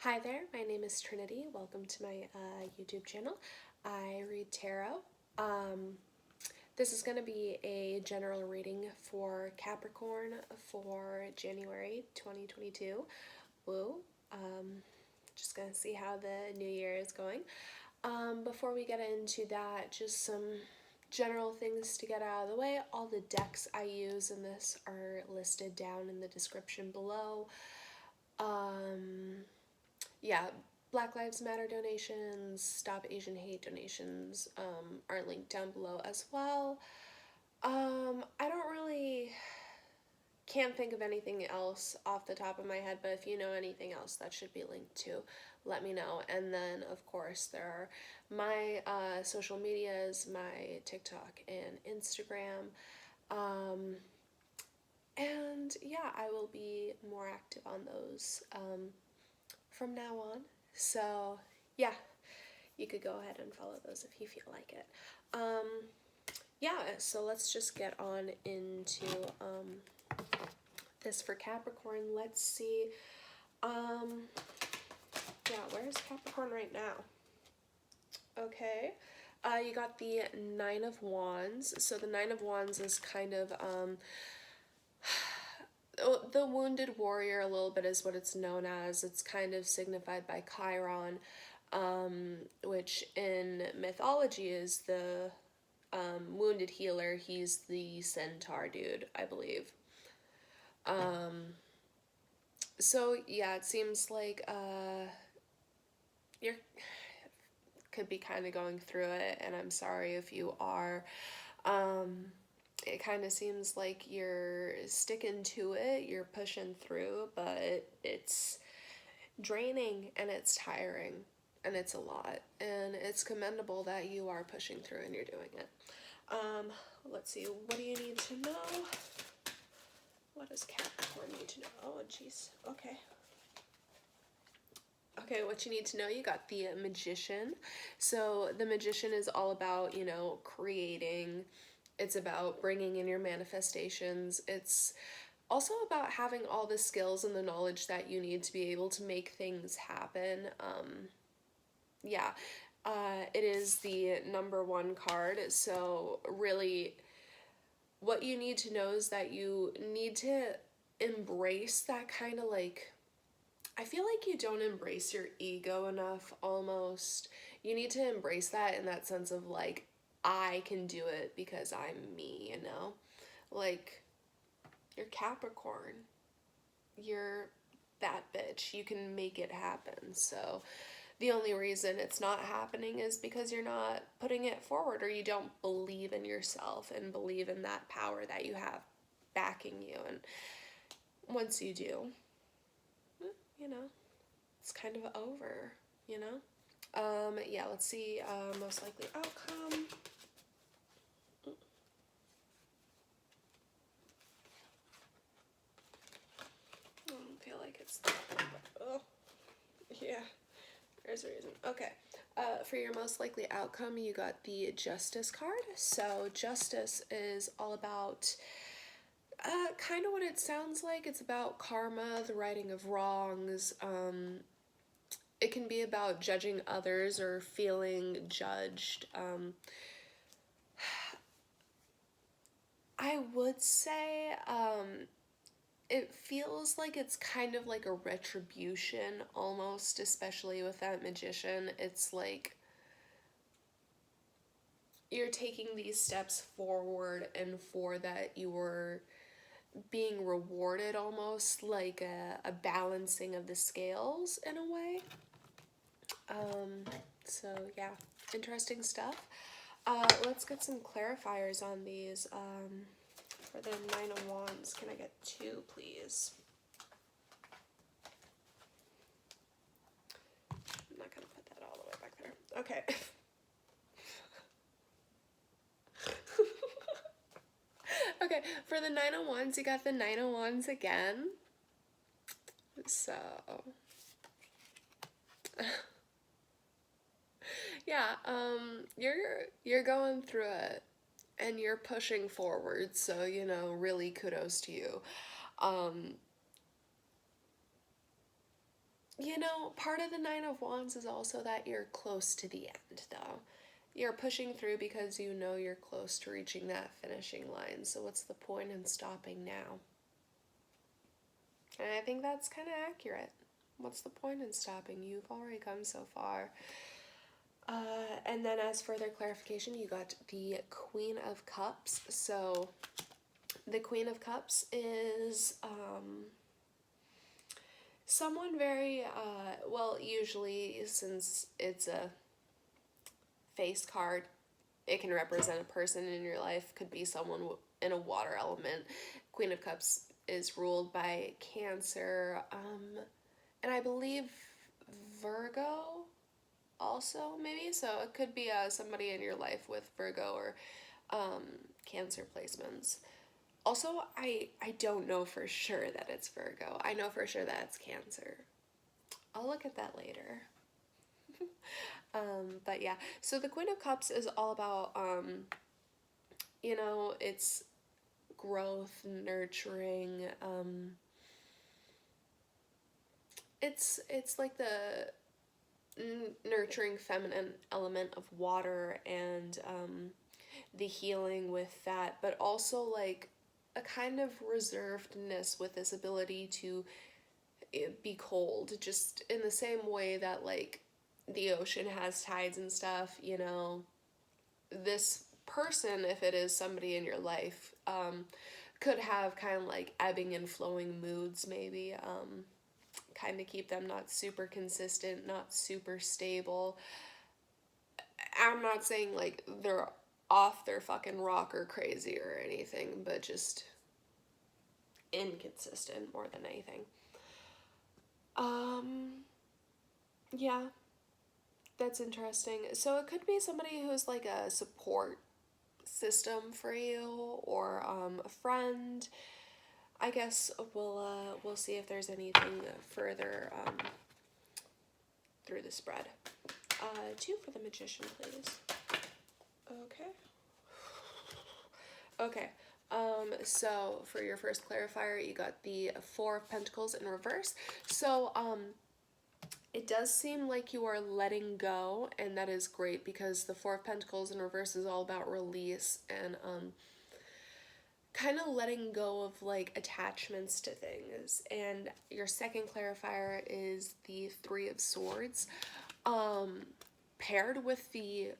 Hi there, my name is Trinity. Welcome to my YouTube channel. I read tarot. This is going to be a general reading for Capricorn for January 2022. Woo. Just going to see how the new year is going. Before we get into that, just some general things to get out of the way. All the decks I use in this are listed down in the description below. Yeah, Black Lives Matter donations, Stop Asian Hate donations are linked down below as well. I don't really can't think of anything else off the top of my head, but if you know anything else that should be linked to, let me know. And then, of course, there are my social medias, my TikTok and Instagram. And yeah, I will be more active on those from now on. So yeah, you could go ahead and follow those if you feel like it. Yeah, so let's just get on into this for Capricorn. Let's see. Yeah, where's Capricorn right now? Okay. You got the Nine of Wands. So the Nine of Wands is kind of the wounded warrior a little bit is what it's known as. It's kind of signified by Chiron, which in mythology is the wounded healer. He's the centaur dude, I believe. So yeah, it seems like you're could be kind of going through it, and I'm sorry if you are. It kind of seems like you're sticking to it, you're pushing through, but it's draining and it's tiring and it's a lot, and it's commendable that you are pushing through and you're doing it. Let's see, what do you need to know? What does Capricorn need to know? Oh, jeez. Okay. Okay, what you need to know, you got the Magician. So the Magician is all about, creating. It's about bringing in your manifestations. It's also about having all the skills and the knowledge that you need to be able to make things happen. Yeah, it is the number one card. So really, what you need to know is that you need to embrace that kind of like, I feel like you don't embrace your ego enough almost. You need to embrace that in that sense of like, I can do it because I'm me, Like, you're Capricorn. You're that bitch. You can make it happen. So the only reason it's not happening is because you're not putting it forward, or you don't believe in yourself and believe in that power that you have backing you. And once you do, you know, it's kind of over, Yeah, let's see, most likely outcome. I don't feel like it's that one, but, oh, yeah, there's a reason. Okay, for your most likely outcome, you got the Justice card. So Justice is all about kind of what it sounds like. It's about karma, the righting of wrongs. It can be about judging others or feeling judged. I would say it feels like it's kind of like a retribution almost, especially with that Magician. It's like you're taking these steps forward, and for that you were being rewarded, almost like a balancing of the scales in a way. So yeah, interesting stuff. Let's get some clarifiers on these. For the Nine of Wands, can I get 2, please? I'm not gonna put that all the way back there. Okay. Okay, for the Nine of Wands, you got the Nine of Wands again. So yeah, you're going through it and you're pushing forward, so really kudos to you. You know, part of the Nine of Wands is also that you're close to the end, though. You're pushing through because you know you're close to reaching that finishing line. So what's the point in stopping now? And I think that's kind of accurate. What's the point in stopping? You've already come so far. And then as further clarification, you got the Queen of Cups. So the Queen of Cups is someone very, well, usually since it's a face card, it can represent a person in your life, could be someone in a water element. Queen of Cups is ruled by Cancer, and I believe Virgo also, maybe. So it could be somebody in your life with Virgo or Cancer placements. Also, I don't know for sure that it's Virgo. I know for sure that it's Cancer. I'll look at that later. But yeah, so the Queen of Cups is all about, you know, it's growth, nurturing. It's like the nurturing feminine element of water and the healing with that, but also like a kind of reservedness with this ability to be cold, just in the same way that like the ocean has tides and stuff, you know. This person, if it is somebody in your life, could have kind of like ebbing and flowing moods, maybe. Kind of keep them not super consistent, not super stable. I'm not saying like they're off their fucking rocker crazy or anything, but just inconsistent more than anything. Yeah, that's interesting. So it could be somebody who's like a support system for you, or a friend. I guess we'll see if there's anything further through the spread. 2 for the Magician, please. Okay. Okay. So for your first clarifier, you got the 4 of Pentacles in reverse. So it does seem like you are letting go, and that is great because the 4 of Pentacles in reverse is all about release and kind of letting go of like attachments to things. And your second clarifier is the 3 of Swords. Paired with the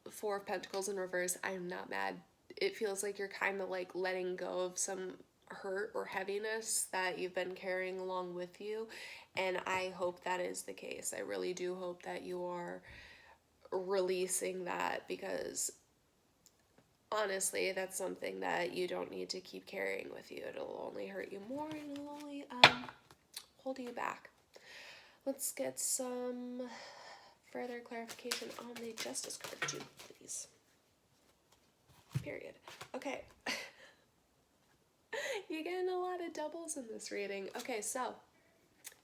4 of Pentacles in reverse, I am not mad. It feels like you're kind of like letting go of some hurt or heaviness that you've been carrying along with you, and I hope that is the case. I really do hope that you are releasing that, because honestly, that's something that you don't need to keep carrying with you. It'll only hurt you more, and it'll only hold you back. Let's get some further clarification on the Justice card too, please. Period. Okay. You're getting a lot of doubles in this reading. Okay, so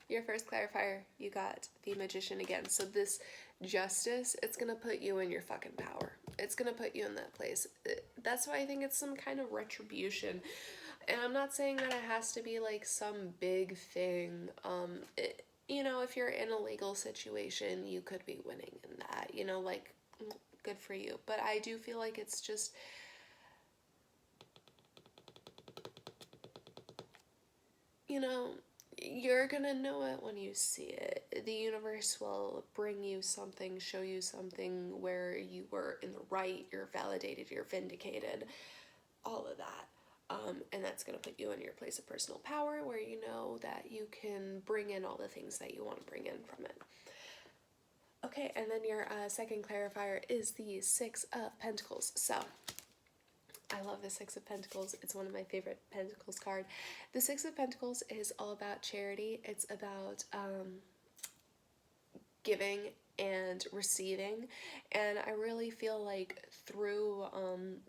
your first clarifier, you got the Magician again. So this Justice, it's gonna put you in your fucking power. It's gonna put you in that place. That's why I think it's some kind of retribution. And I'm not saying that it has to be like some big thing. You know, if you're in a legal situation, you could be winning in that. You know, like, good for you. But I do feel like it's just, you know, you're gonna know it when you see it. The universe will bring you something, show you something where you were in the right, you're validated, you're vindicated, all of that. And that's gonna put you in your place of personal power, where you know that you can bring in all the things that you want to bring in from it. Okay, and then your second clarifier is the 6 of Pentacles. So I love the 6 of Pentacles. It's one of my favorite Pentacles card. The 6 of Pentacles is all about charity. It's about giving and receiving. And I really feel like through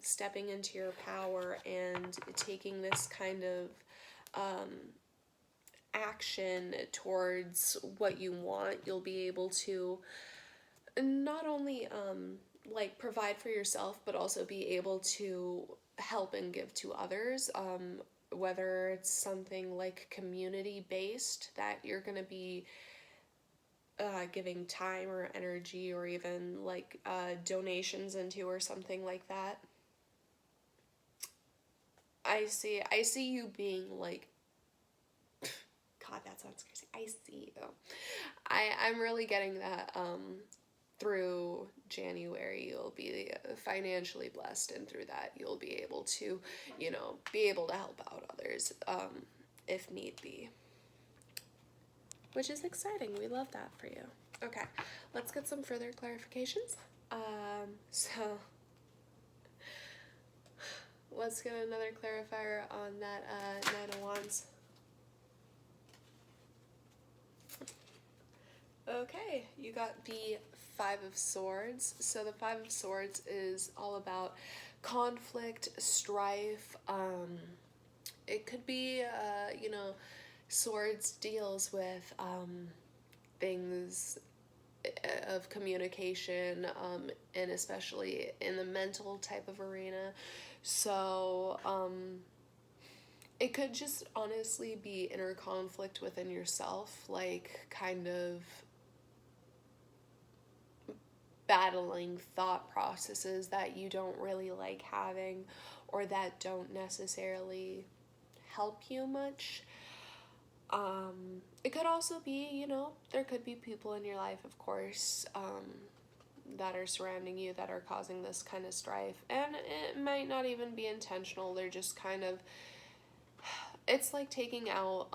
stepping into your power and taking this kind of action towards what you want, you'll be able to not only like provide for yourself, but also be able to help and give to others, whether it's something like community based that you're going to be giving time or energy or even like donations into or something like that. I see you being like, God, that sounds crazy. I see you. I'm really getting that through January you'll be financially blessed, and through that you'll be able to, be able to help out others if need be. Which is exciting. We love that for you. Okay, let's get some further clarifications. So let's get another clarifier on that Nine of Wands. Okay, you got the Five of Swords. So the Five of Swords is all about conflict, strife. It could be, Swords deals with things of communication, and especially in the mental type of arena. So it could just honestly be inner conflict within yourself, like kind of battling thought processes that you don't really like having, or that don't necessarily help you much. It could also be, there could be people in your life, of course, that are surrounding you that are causing this kind of strife. And it might not even be intentional. They're just kind of, it's like taking out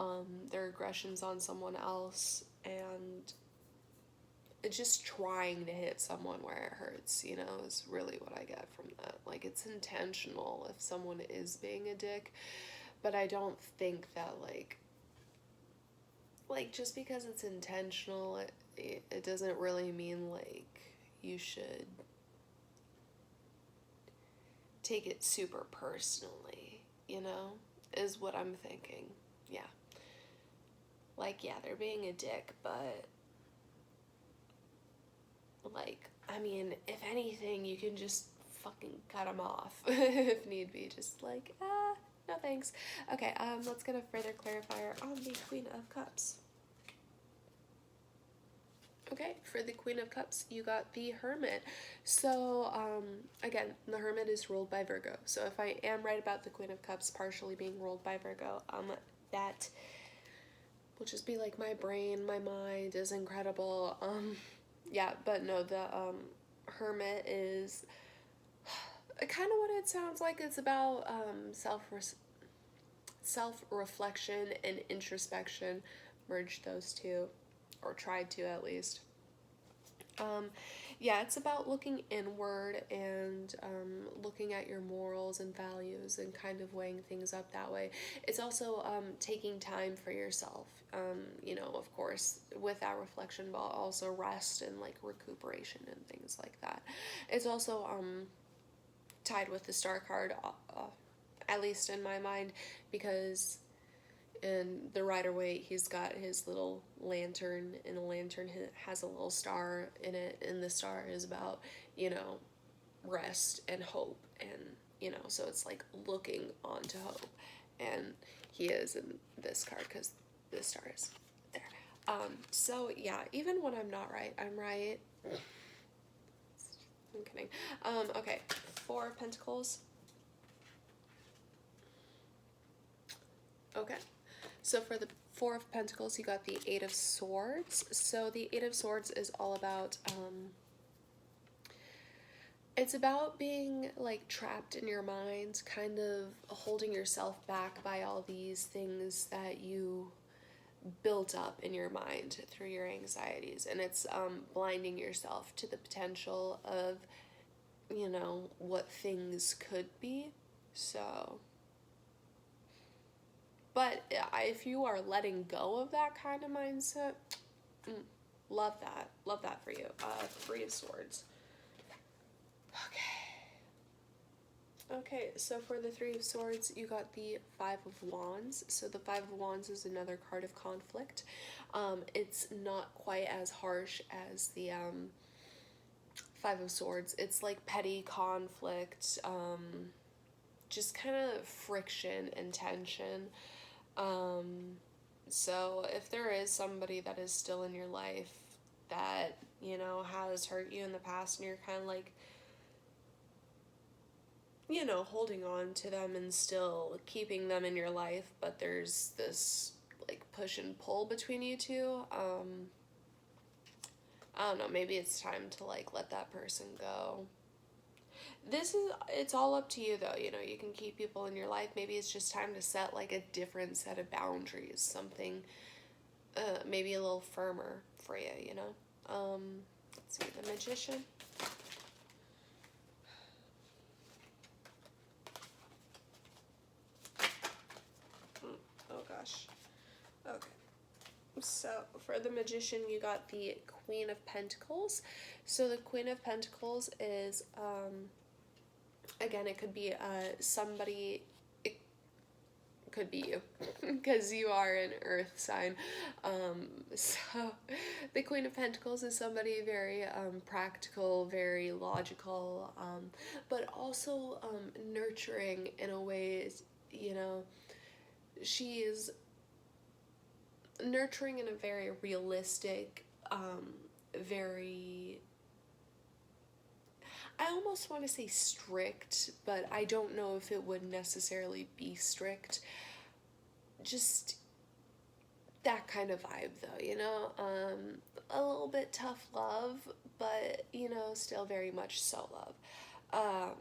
their aggressions on someone else and just trying to hit someone where it hurts, is really what I get from that. Like, it's intentional if someone is being a dick, but I don't think that, like just because it's intentional, it doesn't really mean, like, you should take it super personally, is what I'm thinking. Yeah. Like, yeah, they're being a dick, but, like, I mean, if anything, you can just fucking cut them off if need be. Just like, no thanks. Okay, let's get a further clarifier on the Queen of Cups. Okay, for the Queen of Cups, you got the Hermit. So, again, the Hermit is ruled by Virgo. So if I am right about the Queen of Cups partially being ruled by Virgo, that will just be like, my brain, my mind is incredible. Yeah, but no, the Hermit is kind of what it sounds like. It's about self-reflection and introspection. Merge those two, or tried to at least. Yeah, it's about looking inward and looking at your morals and values and kind of weighing things up that way. It's also taking time for yourself, of course, with that reflection, but also rest and like recuperation and things like that. It's also tied with the Star card, at least in my mind, because in the Rider-Waite, he's got his little lantern, and the lantern has a little star in it, and the star is about, rest and hope, and, so it's like looking on to hope, and he is in this card because this star is there. So yeah, even when I'm not right, I'm right. I'm kidding. Okay, Four of Pentacles. Okay. So for the Four of Pentacles, you got the Eight of Swords. So the Eight of Swords is all about, it's about being like trapped in your mind, kind of holding yourself back by all these things that you built up in your mind through your anxieties. And it's blinding yourself to the potential of, what things could be. So... But if you are letting go of that kind of mindset, love that. Love that for you. Three of Swords. Okay, so for the Three of Swords, you got the Five of Wands. So the Five of Wands is another card of conflict. It's not quite as harsh as the Five of Swords. It's like petty conflict, just kind of friction and tension. So if there is somebody that is still in your life that, you know, has hurt you in the past, and you're kind of like, you know, holding on to them and still keeping them in your life, but there's this like push and pull between you two. I don't know, maybe it's time to like let that person go. It's all up to you though, you know, you can keep people in your life. Maybe it's just time to set like a different set of boundaries, something maybe a little firmer for you, you know. Let's see, the Magician. Oh gosh. Okay. So for the Magician, you got the Queen of Pentacles. So the Queen of Pentacles is, again, it could be somebody, it could be you, because you are an earth sign. So the Queen of Pentacles is somebody very practical, very logical, but also nurturing in a way, you know, she is nurturing in a very realistic, very, I almost want to say strict, but I don't know if it would necessarily be strict. Just that kind of vibe though, you know, a little bit tough love, but, you know, still very much so love.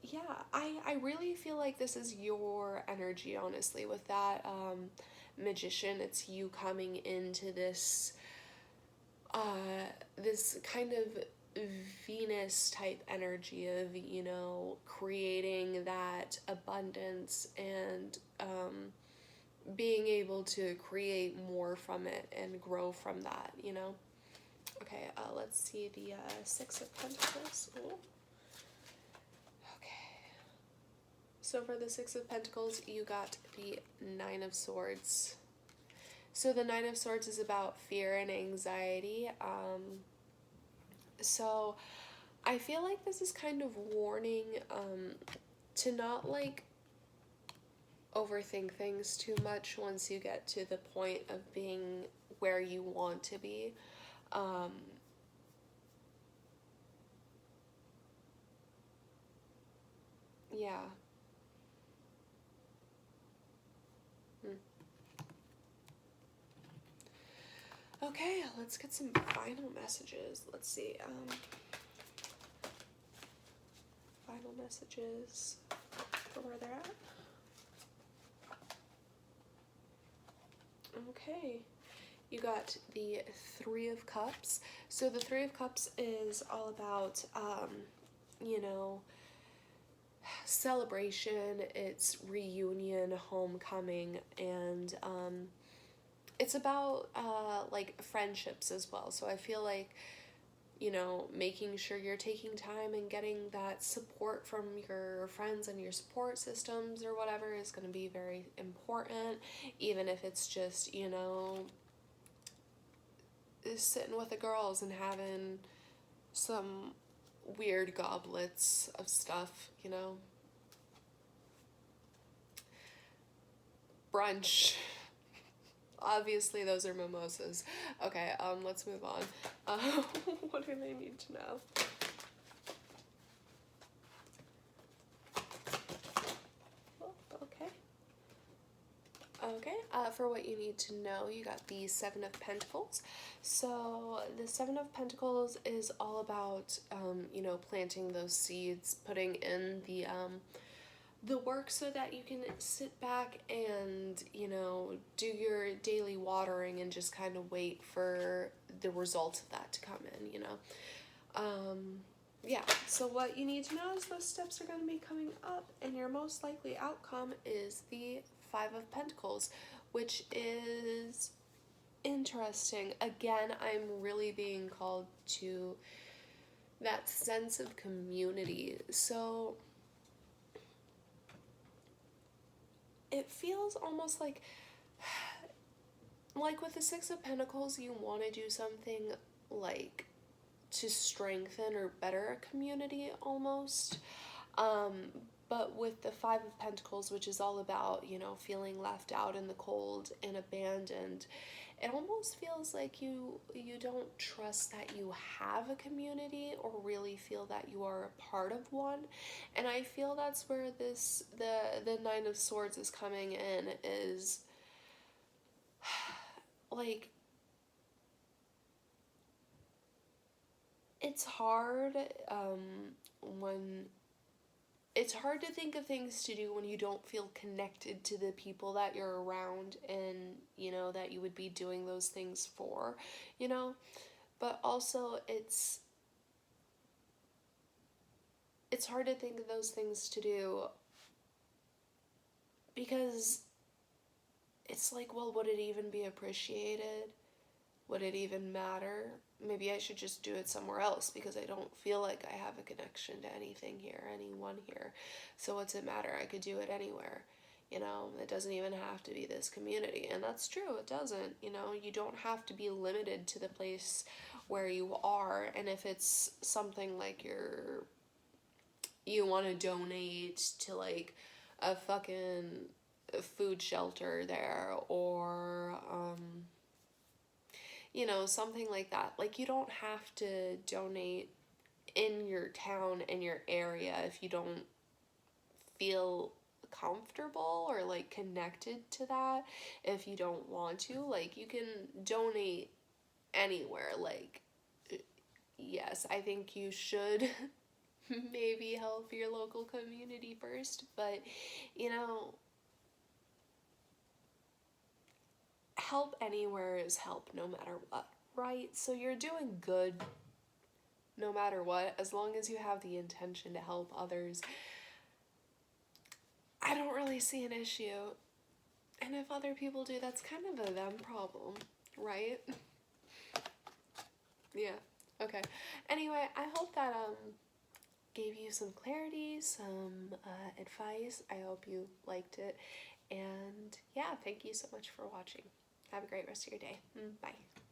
Yeah, I really feel like this is your energy, honestly, with that Magician. It's you coming into this this kind of Venus type energy of, you know, creating that abundance and being able to create more from it and grow from that, you know. Okay, let's see the Six of Pentacles. Ooh. So for the Six of Pentacles, you got the Nine of Swords. So the Nine of Swords is about fear and anxiety. So I feel like this is kind of warning to not like overthink things too much once you get to the point of being where you want to be. Yeah. Okay, let's get some final messages. Let's see. Final messages for where they're at. Okay. You got the Three of Cups. So the Three of Cups is all about, you know, celebration. It's reunion, homecoming, and it's about like friendships as well. So I feel like, you know, making sure you're taking time and getting that support from your friends and your support systems or whatever is going to be very important, even if it's just, you know, sitting with the girls and having some weird goblets of stuff, you know. Brunch. Obviously, those are mimosas. Okay, let's move on. What do they need to know? Okay. Okay, for what you need to know, you got the Seven of Pentacles. So the Seven of Pentacles is all about, you know, planting those seeds, putting in the work so that you can sit back and, you know, do your daily watering and just kind of wait for the results of that to come in, you know. Yeah, so what you need to know is those steps are going to be coming up, and your most likely outcome is the Five of Pentacles, which is interesting. Again, I'm really being called to that sense of community. So it feels almost like with the Six of Pentacles, you want to do something like to strengthen or better a community almost. But with the Five of Pentacles, which is all about, you know, feeling left out in the cold and abandoned, it almost feels like you don't trust that you have a community or really feel that you are a part of one. And I feel that's where the Nine of Swords is coming in, is like, it's hard when it's hard to think of things to do when you don't feel connected to the people that you're around and, you know, that you would be doing those things for, you know. But also it's hard to think of those things to do because it's like, well, would it even be appreciated? Would it even matter? Maybe I should just do it somewhere else because I don't feel like I have a connection to anything here, anyone here. So what's it matter? I could do it anywhere. You know, it doesn't even have to be this community. And that's true, it doesn't. You know, you don't have to be limited to the place where you are. And if it's something like you want to donate to like a fucking food shelter there, or you know, something like that. Like, you don't have to donate in your town, in your area, if you don't feel comfortable or like connected to that. If you don't want to, like, you can donate anywhere. Like, yes, I think you should maybe help your local community first, but you know, help anywhere is help no matter what, right? So you're doing good no matter what, as long as you have the intention to help others. I don't really see an issue. And if other people do, that's kind of a them problem, right? Yeah. Okay. Anyway, I hope that gave you some clarity, some advice. I hope you liked it. And yeah, thank you so much for watching. Have a great rest of your day. Bye.